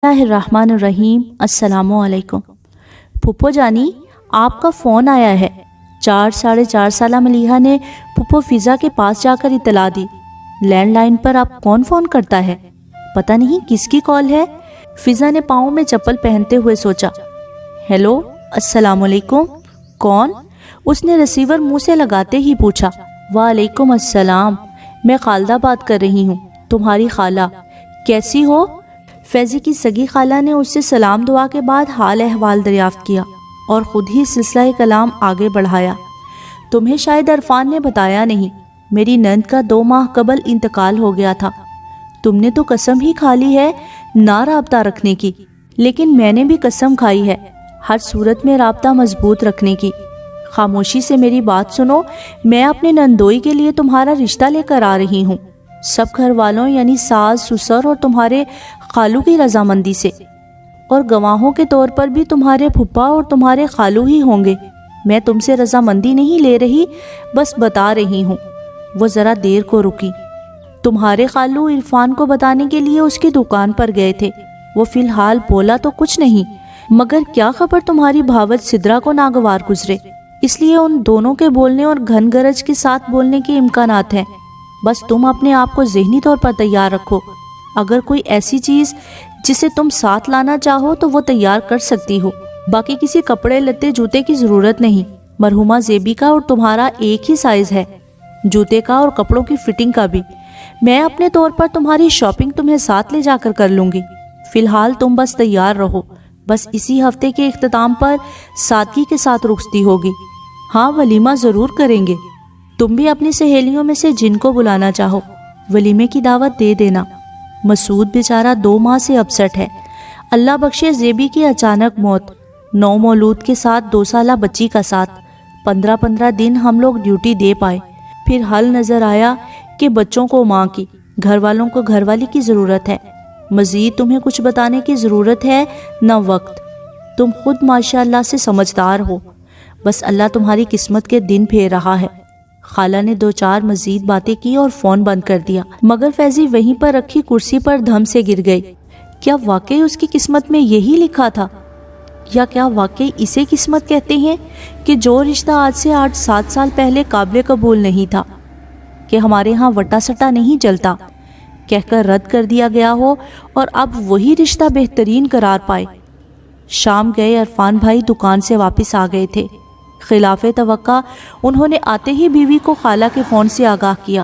الرحمن الرحیم۔ السلام علیکم۔ پھپھو جانی، آپ کا فون آیا ہے۔ 4 سالہ ملیحہ نے پھپھو فضا کے پاس جا کر اطلاع دی۔ لینڈ لائن پر آپ کون فون کرتا ہے؟ پتہ نہیں کس کی کال ہے۔ فضا نے پاؤں میں چپل پہنتے ہوئے سوچا۔ ہیلو، السلام علیکم۔ کون؟ اس نے ریسیور منہ سے لگاتے ہی پوچھا۔ وعلیکم السلام، میں خالدہ بات کر رہی ہوں، تمہاری خالہ۔ کیسی ہو؟ فیضی کی سگی خالہ نے اس سے سلام دعا کے بعد حال احوال دریافت کیا اور خود ہی سلسلہ کلام آگے بڑھایا۔ تمہیں شاید عرفان نے بتایا نہیں، میری نند کا 2 ماہ قبل انتقال ہو گیا تھا۔ تم نے تو قسم ہی کھا لی ہے نہ رابطہ رکھنے کی، لیکن میں نے بھی قسم کھائی ہے ہر صورت میں رابطہ مضبوط رکھنے کی۔ خاموشی سے میری بات سنو، میں اپنے نندوئی کے لیے تمہارا رشتہ لے کر آ رہی ہوں، سب گھر والوں یعنی ساس سسر اور تمہارے خالو کی رضامندی سے، اور گواہوں کے طور پر بھی تمہارے پھپھا اور تمہارے خالو ہی ہوں گے۔ میں تم سے رضامندی نہیں لے رہی، بس بتا رہی ہوں۔ وہ ذرا دیر کو رکی۔ تمہارے خالو عرفان کو بتانے کے لیے اس کی دکان پر گئے تھے۔ وہ فی الحال بولا تو کچھ نہیں، مگر کیا خبر تمہاری بھاوت سدرا کو ناگوار گزرے، اس لیے ان دونوں کے بولنے اور گھن گرج کے ساتھ بولنے کے امکانات ہیں۔ بس تم اپنے آپ کو ذہنی طور پر تیار رکھو۔ اگر کوئی ایسی چیز جسے تم ساتھ لانا چاہو تو وہ تیار کر سکتی ہو، باقی کسی کپڑے لتے جوتے کی ضرورت نہیں۔ مرحومہ زیبی کا اور تمہارا ایک ہی سائز ہے، جوتے کا اور کپڑوں کی فٹنگ کا بھی۔ میں اپنے طور پر تمہاری شاپنگ تمہیں ساتھ لے جا کر لوں گی۔ فی الحال تم بس تیار رہو، بس اسی ہفتے کے اختتام پر سادگی کے ساتھ رخصتی ہوگی۔ ہاں، ولیمہ ضرور کریں گے۔ تم بھی اپنی سہیلیوں میں سے جن کو بلانا چاہو ولیمے کی دعوت دے دینا۔ مسعود بیچارہ 2 ماہ سے اپسٹ ہے۔ اللہ بخشے زیبی کی اچانک موت، 9 مولود کے ساتھ 2 سالہ بچی کا ساتھ۔ 15 دن ہم لوگ ڈیوٹی دے پائے، پھر حل نظر آیا کہ بچوں کو ماں کی، گھر والوں کو گھر والی کی ضرورت ہے۔ مزید تمہیں کچھ بتانے کی ضرورت ہے نہ وقت، تم خود ماشاءاللہ سے سمجھدار ہو، بس اللہ تمہاری قسمت کے دن پھیر رہا ہے۔ خالہ نے 2-4 مزید باتیں کی اور فون بند کر دیا، مگر فیضی وہیں پر رکھی کرسی پر دھم سے گر گئی۔ کیا واقعی اس کی قسمت میں یہی لکھا تھا؟ یا کیا واقعی اسے قسمت کہتے ہیں کہ جو رشتہ آج سے 8-7 سال پہلے قابل قبول نہیں تھا، کہ ہمارے ہاں وٹا سٹا نہیں چلتا، کہہ کر رد کر دیا گیا ہو اور اب وہی رشتہ بہترین قرار پائے۔ شام گئے عرفان بھائی دکان سے واپس آ گئے تھے۔ خلاف توقع انہوں نے آتے ہی بیوی کو خالہ کے فون سے آگاہ کیا۔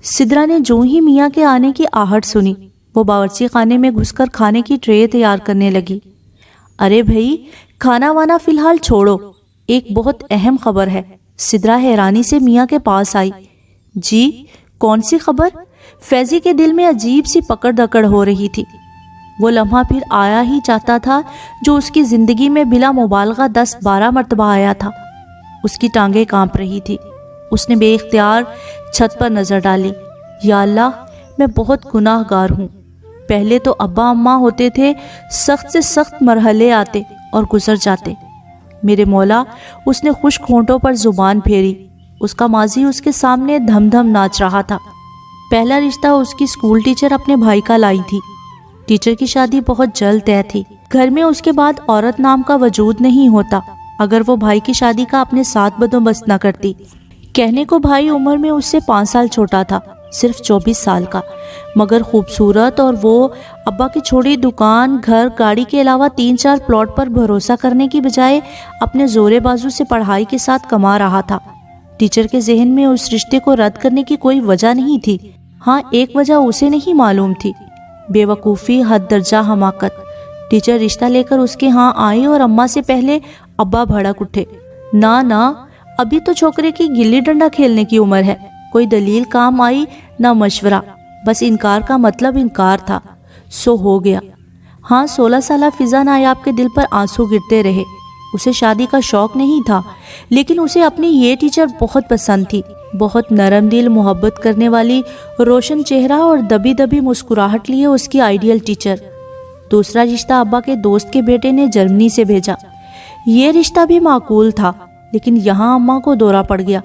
سدرا نے جو ہی میاں کے آنے کی آہٹ سنی، وہ باورچی خانے میں گھس کر کھانے کی ٹرے تیار کرنے لگی۔ ارے بھائی، کھانا وانا فی الحال چھوڑو، ایک بہت اہم خبر ہے۔ سدرا حیرانی سے میاں کے پاس آئی۔ جی، کون سی خبر؟ فیضی کے دل میں عجیب سی پکڑ دکڑ ہو رہی تھی۔ وہ لمحہ پھر آیا ہی چاہتا تھا جو اس کی زندگی میں بلا مبالغہ 10-12 مرتبہ آیا تھا۔ اس کی ٹانگیں کانپ رہی تھی۔ اس نے بے اختیار چھت پر نظر ڈالی۔ یا اللہ، میں بہت گناہ گار ہوں۔ پہلے تو ابا اماں ہوتے تھے، سخت سے سخت مرحلے آتے اور گزر جاتے۔ میرے مولا، اس نے خشک ہونٹوں پر زبان پھیری۔ اس کا ماضی اس کے سامنے دھم دھم ناچ رہا تھا۔ پہلا رشتہ اس کی اسکول ٹیچر اپنے بھائی کا لائی تھی۔ ٹیچر کی شادی بہت جلد طے تھی۔ گھر میں اس کے بعد عورت نام کا وجود نہیں ہوتا اگر وہ بھائی کی شادی کا اپنے ساتھ بندوبست نہ کرتی۔ کہنے کو بھائی عمر میں اس سے 5 سال چھوٹا تھا، صرف 24 سال کا، مگر خوبصورت، اور وہ ابا کی چھوڑی دکان، گھر، گاڑی کے علاوہ 3-4 پلاٹ پر بھروسہ کرنے کی بجائے اپنے زورے بازو سے پڑھائی کے ساتھ کما رہا تھا۔ ٹیچر کے ذہن میں اس رشتے کو رد کرنے کی کوئی وجہ نہیں تھی۔ ہاں، ایک وجہ اسے نہیں معلوم تھی، بے وقوفی، حد درجہ حماقت۔ ٹیچر رشتہ لے کر اس کے ہاں آئی اور اماں سے پہلے ابا بھڑک اٹھے۔ نہ، ابھی تو چھوکرے کی گلی ڈنڈا کھیلنے کی عمر ہے۔ کوئی دلیل کام آئی نہ مشورہ، بس انکار کا مطلب انکار تھا، سو ہو گیا۔ ہاں، 16 سالہ فضا نایاب کے دل پر آنسو گرتے رہے۔ اسے شادی کا شوق نہیں تھا، لیکن اسے اپنی یہ ٹیچر بہت پسند تھی، بہت نرم دل، محبت کرنے والی، روشن چہرہ اور دبی دبی مسکراہٹ لیے اس کی آئیڈیل ٹیچر۔ دوسرا رشتہ ابا کے دوست کے بیٹے نے جرمنی سے بھیجا۔ یہ رشتہ بھی معقول تھا، لیکن یہاں اماں کو دورہ پڑ گیا۔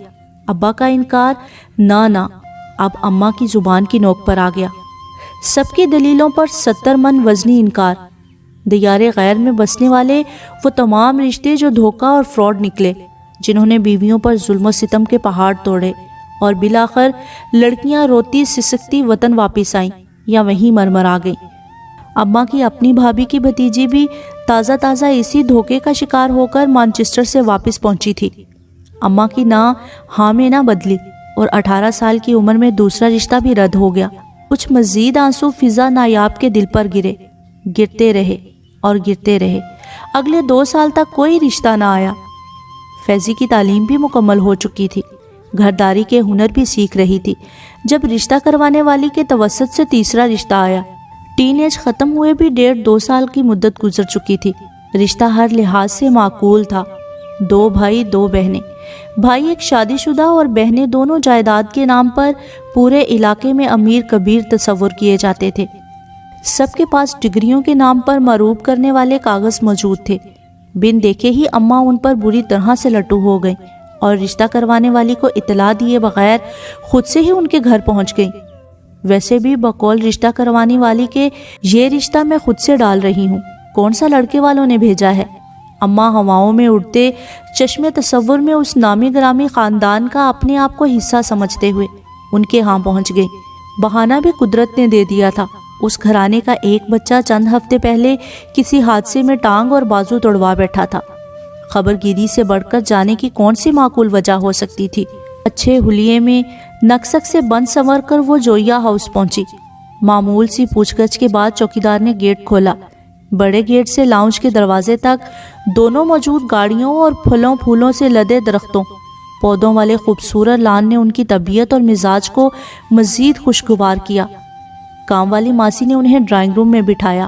ابا کا انکار، نہ، اب اماں کی زبان کی نوک پر آ گیا۔ سب کی دلیلوں پر 70 من وزنی انکار۔ دیار غیر میں بسنے والے وہ تمام رشتے جو دھوکہ اور فراڈ نکلے، جنہوں نے بیویوں پر ظلم و ستم کے پہاڑ توڑے، اور بالآخر لڑکیاں روتی سسکتی وطن واپس آئیں یا وہیں مرمرا گئیں۔ اماں کی اپنی بھابھی کی بھتیجی بھی تازہ اسی دھوکے کا شکار ہو کر مانچسٹر سے واپس پہنچی تھی۔ اماں کی نہ ہاں میں نہ بدلی اور 18 سال کی عمر میں دوسرا رشتہ بھی رد ہو گیا۔ کچھ مزید آنسو فضا نایاب کے دل پر گرتے رہے۔ اگلے 2 سال تک کوئی رشتہ نہ آیا۔ فیضی کی تعلیم بھی مکمل ہو چکی تھی، گھرداری کے ہنر بھی سیکھ رہی تھی، جب رشتہ کروانے والی کے توسط سے تیسرا رشتہ آیا۔ ٹین ایج ختم ہوئے بھی 1.5-2 سال کی مدت گزر چکی تھی۔ رشتہ ہر لحاظ سے معقول تھا۔ 2 بھائی 2 بہنیں، بھائی ایک شادی شدہ اور بہنیں دونوں جائیداد کے نام پر پورے علاقے میں امیر کبیر تصور کیے جاتے تھے۔ سب کے پاس ڈگریوں کے نام پر معروب کرنے والے کاغذ موجود تھے۔ بن دیکھے ہی اماں ان پر بری طرح سے لٹو ہو گئیں اور رشتہ کروانے والی کو اطلاع دیے بغیر خود سے ہی ان کے گھر پہنچ گئیں۔ ویسے بھی بقول رشتہ کروانے والی کے یہ رشتہ میں خود سے ڈال رہی ہوں، کون سا لڑکے والوں نے بھیجا ہے؟ اماں ہواؤں میں اڑتے چشمے تصور میں اس نامی گرامی خاندان کا اپنے آپ کو حصہ سمجھتے ہوئے ان کے ہاں پہنچ گئیں۔ بہانہ بھی قدرت نے دے دیا تھا۔ اس گھرانے کا ایک بچہ چند ہفتے پہلے کسی حادثے میں ٹانگ اور بازو توڑوا بیٹھا تھا۔ خبر گیری سے بڑھ کر جانے کی کون سی معقول وجہ ہو سکتی تھی؟ اچھے حلیے میں نقصک سے بند سنور کر وہ جویا ہاؤس پہنچی۔ معمول سی پوچھ گچھ کے بعد چوکیدار نے گیٹ کھولا۔ بڑے گیٹ سے لاؤنج کے دروازے تک دونوں موجود گاڑیوں اور پھولوں سے لدے درختوں پودوں والے خوبصورت لان نے ان کی طبیعت اور مزاج کو مزید خوشگوار کیا۔ کام والی ماسی نے انہیں ڈرائنگ روم میں بٹھایا۔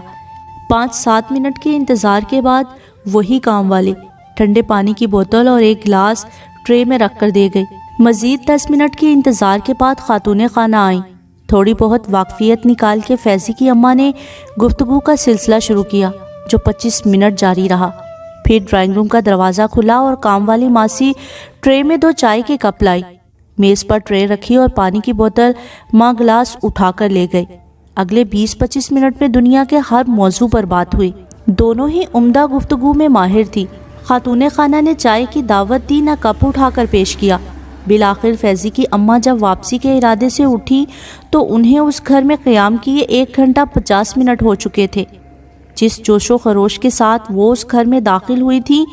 5-7 منٹ کے انتظار کے بعد وہی کام والی ٹھنڈے پانی کی بوتل اور ایک گلاس ٹرے میں رکھ کر دے گئی۔ مزید 10 منٹ کے انتظار کے بعد خاتون خانہ آئیں۔ تھوڑی بہت واقفیت نکال کے فیضی کی اماں نے گفتگو کا سلسلہ شروع کیا جو 25 منٹ جاری رہا۔ پھر ڈرائنگ روم کا دروازہ کھلا اور کام والی ماسی ٹرے میں 2 چائے کے کپ لائی، میز پر ٹرے رکھی اور پانی کی بوتل ماں گلاس اٹھا کر لے گئی۔ اگلے 20-25 منٹ میں دنیا کے ہر موضوع پر بات ہوئی۔ دونوں ہی عمدہ گفتگو میں ماہر تھی۔ خاتون خانہ نے چائے کی دعوت دی نہ کپ اٹھا کر پیش کیا۔ بالآخر فیضی کی اماں جب واپسی کے ارادے سے اٹھی تو انہیں اس گھر میں قیام کیے 1 گھنٹہ 50 منٹ ہو چکے تھے۔ جس جوش و خروش کے ساتھ وہ اس گھر میں داخل ہوئی تھی،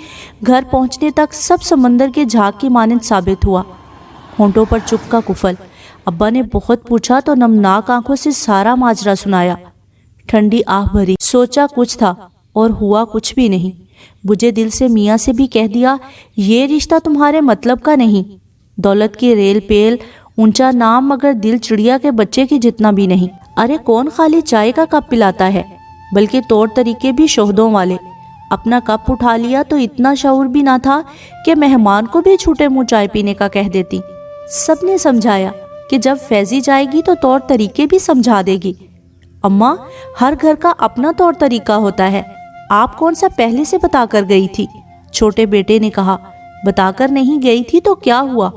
گھر پہنچنے تک سب سمندر کے جھاگ کی مانند ثابت ہوا۔ ہونٹوں پر چپ کا کفل۔ ابا نے بہت پوچھا تو نمناک آنکھوں سے سارا ماجرا سنایا۔ ٹھنڈی آہ بھری، سوچا کچھ تھا اور ہوا کچھ بھی نہیں۔ بجھے دل سے میاں سے بھی کہہ دیا، یہ رشتہ تمہارے مطلب کا نہیں۔ دولت کی ریل پیل، اونچا نام، مگر دل چڑیا کے بچے کی جتنا بھی نہیں۔ ارے کون خالی چائے کا کپ پلاتا ہے، بلکہ طور طریقے بھی شہدوں والے۔ اپنا کپ اٹھا لیا تو اتنا شعور بھی نہ تھا کہ مہمان کو بھی چھوٹے منہ چائے پینے کا کہہ دیتی۔ سب نے سمجھایا کہ جب فیضی جائے گی تو طور طریقے بھی سمجھا دے گی۔ اماں، ہر گھر کا اپنا طور طریقہ ہوتا ہے، آپ کون سا پہلے سے بتا کر گئی تھی؟ چھوٹے بیٹے نے کہا۔ بتا کر نہیں گئی تھی تو کیا ہوا؟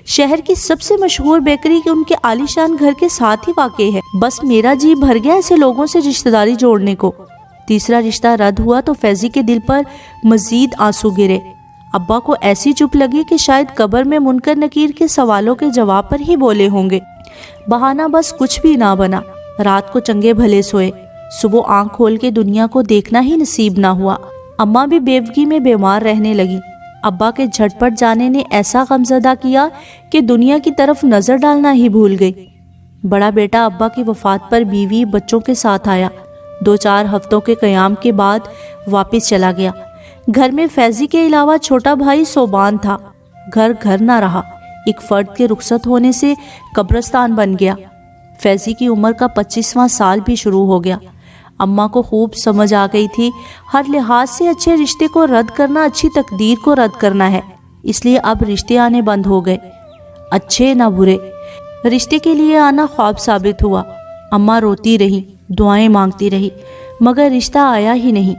شہر کی سب سے مشہور بیکری ان کے عالیشان گھر کے ساتھ ہی واقع ہے۔ بس میرا جی بھر گیا ایسے لوگوں سے رشتہ داری جوڑنے کو۔ تیسرا رشتہ رد ہوا تو فیضی کے دل پر مزید آنسو گرے۔ ابا کو ایسی چپ لگی کہ شاید قبر میں منکر نکیر کے سوالوں کے جواب پر ہی بولے ہوں گے۔ بہانہ بس کچھ بھی نہ بنا۔ رات کو چنگے بھلے سوئے، صبح آنکھ کھول کے دنیا کو دیکھنا ہی نصیب نہ ہوا۔ اماں بھی بیوگی میں بیمار رہنے لگی۔ ابا کے جھٹ پٹ جانے نے ایسا غمزدہ کیا کہ دنیا کی طرف نظر ڈالنا ہی بھول گئی۔ بڑا بیٹا ابا کی وفات پر بیوی بچوں کے ساتھ آیا۔ 2-4 ہفتوں کے قیام کے بعد واپس چلا گیا۔ گھر میں فیضی کے علاوہ چھوٹا بھائی صوبان تھا۔ گھر نہ رہا، ایک فرد کے رخصت ہونے سے قبرستان بن گیا۔ فیضی کی عمر کا 25واں سال بھی شروع ہو گیا۔ اماں کو خوب سمجھ آ گئی تھی، ہر لحاظ سے اچھے رشتے کو رد کرنا اچھی تقدیر کو رد کرنا ہے، اس لیے اب رشتے آنے بند ہو گئے، اچھے نہ برے۔ رشتے کے لیے آنا خواب ثابت ہوا۔ اماں روتی رہی، دعائیں مانگتی رہی، مگر رشتہ آیا ہی نہیں۔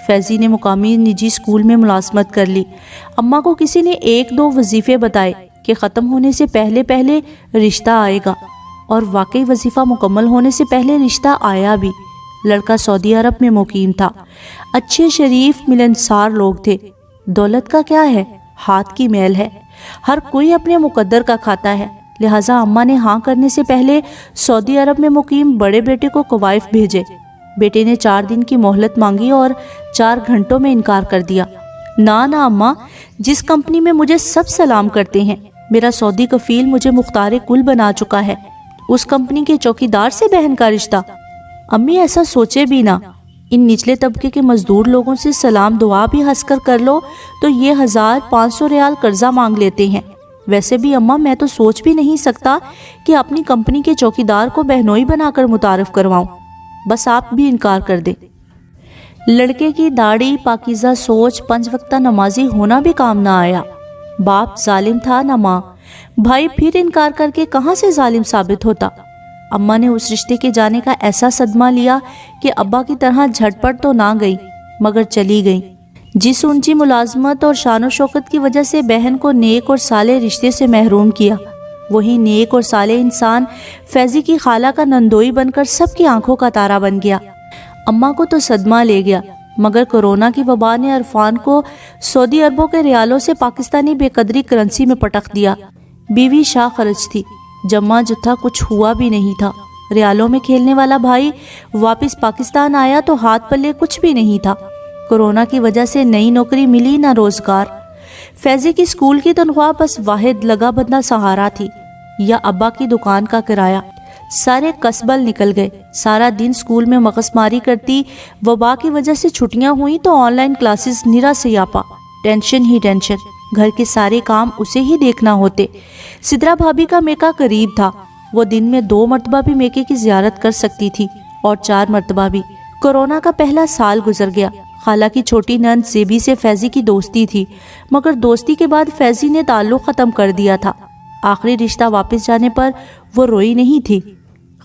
فیضی نے مقامی نجی اسکول میں ملازمت کر لی۔ اماں کو کسی نے 1-2 وظیفے بتائے کہ ختم ہونے سے پہلے رشتہ آئے گا، اور واقعی وظیفہ مکمل ہونے سے پہلے رشتہ آیا بھی، لڑکا سعودی عرب میں مقیم تھا۔ اچھے شریف ملنسار لوگ تھے۔ دولت کا کیا ہے، ہاتھ کی میل ہے، ہر کوئی اپنے مقدر کا کھاتا ہے۔ لہٰذا اماں نے ہاں کرنے سے پہلے سعودی عرب میں مقیم بڑے بیٹے کو کوائف بھیجے۔ بیٹے نے 4 دن کی مہلت مانگی اور 4 گھنٹوں میں انکار کر دیا۔ نہ اماں، جس کمپنی میں مجھے سب سلام کرتے ہیں، میرا سعودی کفیل مجھے مختار کل بنا چکا ہے، اس کمپنی کے چوکیدار سے بہن کا رشتہ۔ امی ایسا سوچے بھی نہ، ان نچلے طبقے کے مزدور لوگوں سے سلام دعا بھی ہنس کر لو تو یہ 1500 ریال قرضہ مانگ لیتے ہیں۔ ویسے بھی اماں، میں تو سوچ بھی نہیں سکتا کہ اپنی کمپنی کے چوکیدار کو بہنوئی بنا کر متعارف کرواؤں، بس آپ بھی انکار کر دیں۔ لڑکے کی داڑھی، پاکیزہ سوچ، 5 وقتہ نمازی ہونا بھی کام نہ آیا۔ باپ ظالم تھا نہ ماں، بھائی پھر انکار کر کے کہاں سے ظالم ثابت ہوتا۔ اماں نے اس رشتے کے جانے کا ایسا صدمہ لیا کہ ابا کی طرح جھٹ پٹ تو نہ گئی مگر چلی گئی۔ جس اونچی ملازمت اور شان و شوکت کی وجہ سے بہن کو نیک اور صالح رشتے سے محروم کیا، وہی نیک اور صالح انسان فیضی کی خالہ کا نندوئی بن کر سب کی آنکھوں کا تارا بن گیا۔ اماں کو تو صدمہ لے گیا، مگر کورونا کی وبا نے عرفان کو سعودی عربوں کے ریالوں سے پاکستانی بے قدری کرنسی میں پٹخ دیا۔ بیوی شاہ خرچ تھی، جمع جتھا کچھ ہوا بھی نہیں تھا۔ ریالوں میں کھیلنے والا بھائی واپس پاکستان آیا تو ہاتھ پلے کچھ بھی نہیں تھا۔ کورونا کی وجہ سے نئی نوکری ملی نہ روزگار۔ فیضی کی اسکول کی تنخواہ بس واحد لگا بندہ سہارا تھی، یا ابا کی دکان کا کرایہ۔ سارے قصبل نکل گئے۔ سارا دن اسکول میں مغص ماری کرتی، وبا کی وجہ سے چھٹیاں ہوئیں تو آن لائن کلاسز نرا سیاپا، ٹینشن ہی ٹینشن، گھر کے سارے کام اسے ہی دیکھنا ہوتے۔ سدرا بھابھی کا میکا قریب تھا، وہ دن میں 2 مرتبہ بھی میکے کی زیارت کر سکتی تھی اور 4 مرتبہ بھی۔ کورونا کا پہلا سال گزر گیا۔ خالہ کی چھوٹی نند زیبی سے فیضی کی دوستی تھی، مگر دوستی کے بعد فیضی نے تعلق ختم کر دیا تھا۔ آخری رشتہ واپس جانے پر وہ روئی نہیں تھی،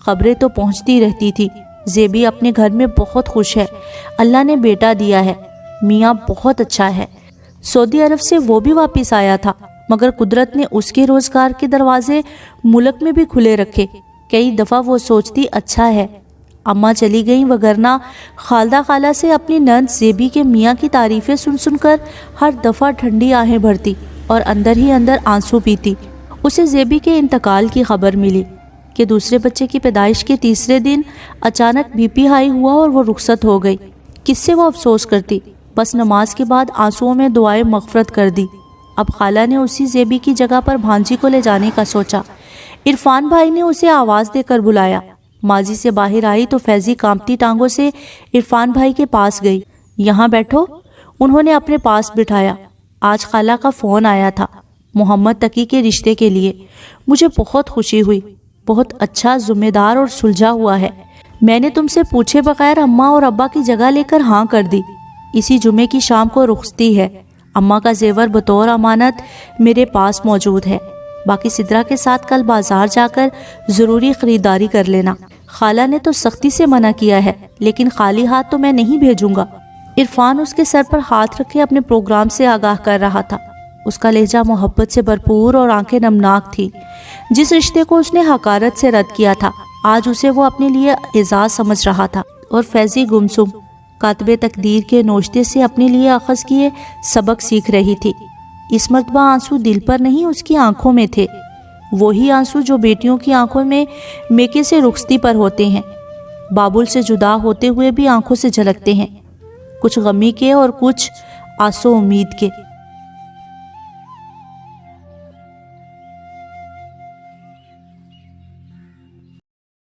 خبریں تو پہنچتی رہتی تھی۔ زیبی اپنے گھر میں بہت خوش ہے، اللہ نے بیٹا دیا ہے، میاں بہت اچھا ہے۔ سعودی عرب سے وہ بھی واپس آیا تھا، مگر قدرت نے اس کے روزگار کے دروازے ملک میں بھی کھلے رکھے۔ کئی دفعہ وہ سوچتی اچھا ہے اماں چلی گئیں، وگرنہ خالدہ خالہ سے اپنی نند زیبی کے میاں کی تعریفیں سن کر ہر دفعہ ٹھنڈی آہیں بھرتی اور اندر ہی اندر آنسو پیتی۔ اسے زیبی کے انتقال کی خبر ملی کہ دوسرے بچے کی پیدائش کے تیسرے دن اچانک بی پی ہائی ہوا اور وہ رخصت ہو گئی۔ کس سے وہ افسوس کرتی، بس نماز کے بعد آنسوؤں میں دعائیں مغفرت کر دی۔ اب خالہ نے اسی زیبی کی جگہ پر بھانجی کو لے جانے کا سوچا۔ عرفان بھائی نے اسے آواز دے کر بلایا۔ ماضی سے باہر آئی تو فیضی کانپتی ٹانگوں سے عرفان بھائی کے پاس گئی۔ یہاں بیٹھو، انہوں نے اپنے پاس بٹھایا۔ آج خالہ کا فون آیا تھا محمد تقی کے رشتے کے لیے، مجھے بہت خوشی ہوئی، بہت اچھا، ذمہ دار اور سلجھا ہوا ہے۔ میں نے تم سے پوچھے بغیر اماں اور ابا کی جگہ لے کر ہاں کر دی۔ اسی جمعے کی شام کو رخصتی ہے۔ اماں کا زیور بطور امانت میرے پاس موجود ہے، باقی سدرا کے ساتھ کل بازار جا کر ضروری خریداری کر لینا۔ خالہ نے تو سختی سے منع کیا ہے، لیکن خالی ہاتھ تو میں نہیں بھیجوں گا۔ عرفان اس کے سر پر ہاتھ رکھے اپنے پروگرام سے آگاہ کر رہا تھا۔ اس کا لہجہ محبت سے بھرپور اور آنکھیں نمناک تھی۔ جس رشتے کو اس نے حقارت سے رد کیا تھا، آج اسے وہ اپنے لیے اعزاز سمجھ رہا تھا۔ اور فیضی گمسم کاتب تقدیر کے نوشتے سے اپنے لیے اخذ کیے سبق سیکھ رہی تھی۔ اس مرتبہ آنسو دل پر نہیں، اس کی آنکھوں میں تھے، وہی آنسو جو بیٹیوں کی آنکھوں میں میکے سے رخصتی پر ہوتے ہیں، بابل سے جدا ہوتے ہوئے بھی آنکھوں سے جھلکتے ہیں، کچھ غمی کے اور کچھ آسو امید کے۔